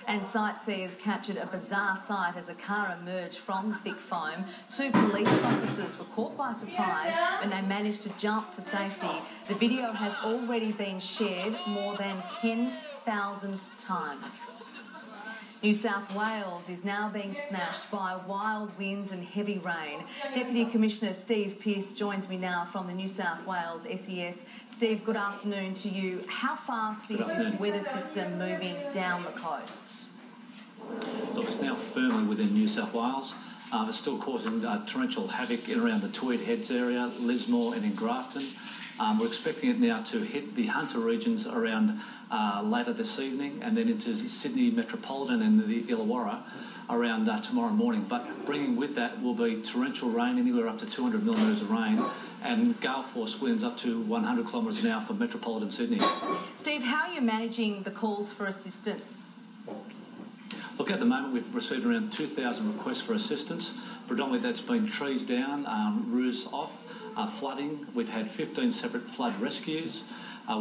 And sightseers captured a bizarre sight as a car emerged from the thick foam. 2 police officers were caught by surprise when they managed to jump to safety. The video has already been shared more than 10,000 times. New South Wales is now being smashed by wild winds and heavy rain. Deputy Commissioner Steve Pearce joins me now from the New South Wales SES. Steve, good afternoon to you. How fast is this weather system moving down the coast? Look, it's now firmly within New South Wales. It's still causing torrential havoc in around the Tweed Heads area, Lismore and in Grafton. We're expecting it now to hit the Hunter regions around later this evening and then into Sydney Metropolitan and the Illawarra around tomorrow morning. But bringing with that will be torrential rain, anywhere up to 200 millimetres of rain, and gale force winds up to 100 kilometres an hour for metropolitan Sydney. Steve, how are you managing the calls for assistance? Look, at the moment we've received around 2,000 requests for assistance. Predominantly that's been trees down, roofs off, flooding. We've had 15 separate flood rescues.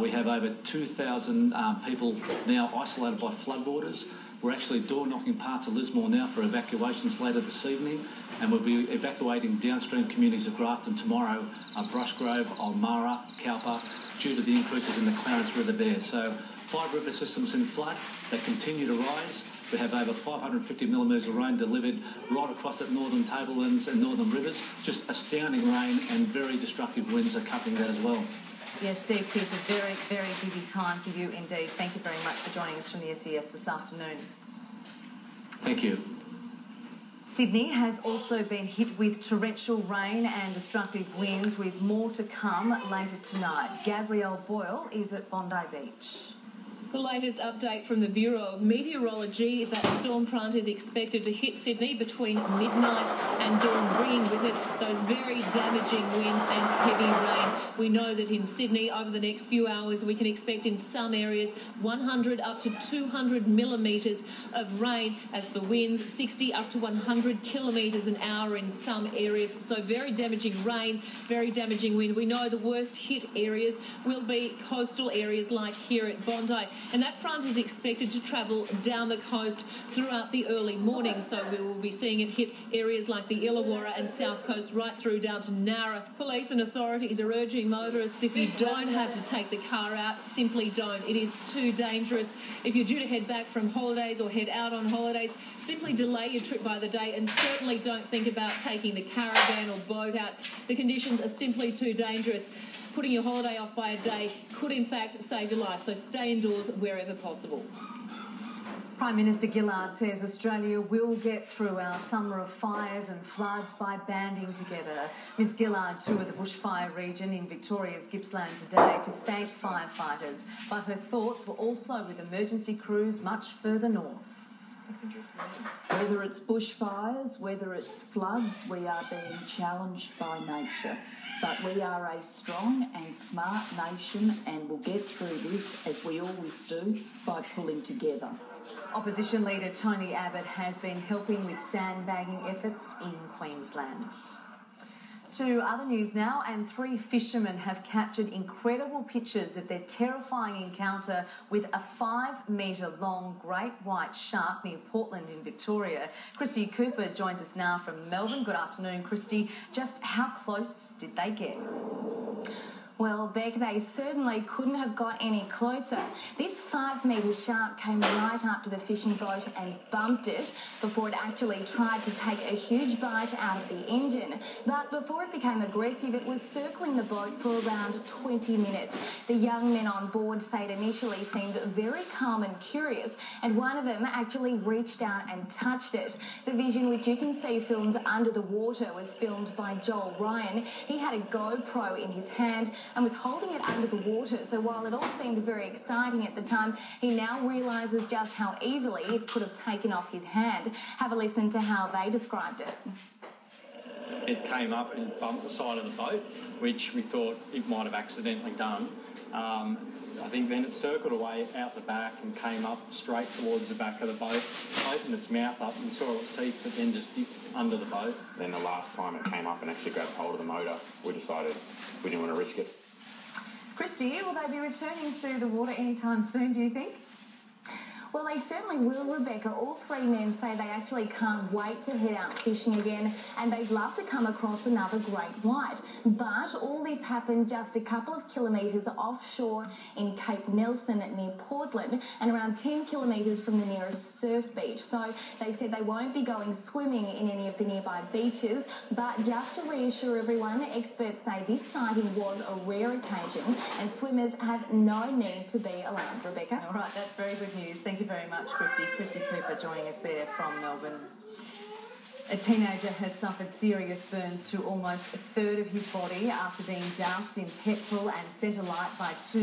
We have over 2,000 people now isolated by floodwaters. We're actually door knocking parts of Lismore now for evacuations later this evening, and we'll be evacuating downstream communities of Grafton tomorrow, Brushgrove, Ulmarra, Cowper, due to the increases in the Clarence River there. So 5 river systems in flood that continue to rise. We have over 550 millimetres of rain delivered right across the northern tablelands and northern rivers. Just astounding rain and very destructive winds accompanying that as well. Yes, Steve Pearce, a very, very busy time for you indeed. Thank you very much for joining us from the SES this afternoon. Thank you. Sydney has also been hit with torrential rain and destructive winds, with more to come later tonight. Gabrielle Boyle is at Bondi Beach. The latest update from the Bureau of Meteorology, that storm front is expected to hit Sydney between midnight and dawn, bringing with it those very damaging winds and heavy rain. We know that in Sydney, over the next few hours, we can expect in some areas 100 up to 200 millimetres of rain. As for winds, 60 up to 100 kilometres an hour in some areas. So very damaging rain, very damaging wind. We know the worst hit areas will be coastal areas like here at Bondi. And that front is expected to travel down the coast throughout the early morning. So we will be seeing it hit areas like the Illawarra and South Coast right through down to Nara. Police and authorities are urging motorists, if you don't have to take the car out, simply don't. It is too dangerous. If you're due to head back from holidays or head out on holidays, simply delay your trip by the day and certainly don't think about taking the caravan or boat out. The conditions are simply too dangerous. Putting your holiday off by a day could in fact save your life, so stay indoors wherever possible. Prime Minister Gillard says Australia will get through our summer of fires and floods by banding together. Ms Gillard toured the bushfire region in Victoria's Gippsland today to thank firefighters, but her thoughts were also with emergency crews much further north. Whether it's bushfires, whether it's floods, we are being challenged by nature. But we are a strong and smart nation and will get through this, as we always do, by pulling together. Opposition leader Tony Abbott has been helping with sandbagging efforts in Queensland. To other news now, and 3 fishermen have captured incredible pictures of their terrifying encounter with a 5-metre-long great white shark near Portland in Victoria. Christy Cooper joins us now from Melbourne. Good afternoon, Christy. Just how close did they get? Well, Beck, they certainly couldn't have got any closer. This 5-metre shark came right up to the fishing boat and bumped it before it actually tried to take a huge bite out of the engine. But before it became aggressive, it was circling the boat for around 20 minutes. The young men on board say it initially seemed very calm and curious, and one of them actually reached out and touched it. The vision, which you can see filmed under the water, was filmed by Joel Ryan. He had a GoPro in his hand and was holding it under the water. So while it all seemed very exciting at the time, he now realises just how easily it could have taken off his hand. Have a listen to how they described it. It came up and bumped the side of the boat, which we thought it might have accidentally done. I think then it circled away out the back and came up straight towards the back of the boat, opened its mouth up and saw its teeth, but then just dipped under the boat. Then the last time it came up and actually grabbed hold of the motor, we decided we didn't want to risk it. Christy, will they be returning to the water anytime soon, do you think? Well, they certainly will, Rebecca. All three men say they actually can't wait to head out fishing again, and they'd love to come across another great white. But all this happened just a couple of kilometres offshore in Cape Nelson near Portland and around 10 kilometres from the nearest surf beach. So they said they won't be going swimming in any of the nearby beaches, but just to reassure everyone, experts say this sighting was a rare occasion and swimmers have no need to be alarmed, Rebecca. All right, that's very good news. Thank you very much, Christy. Christy Cooper joining us there from Melbourne. A teenager has suffered serious burns to almost a third of his body after being doused in petrol and set alight by two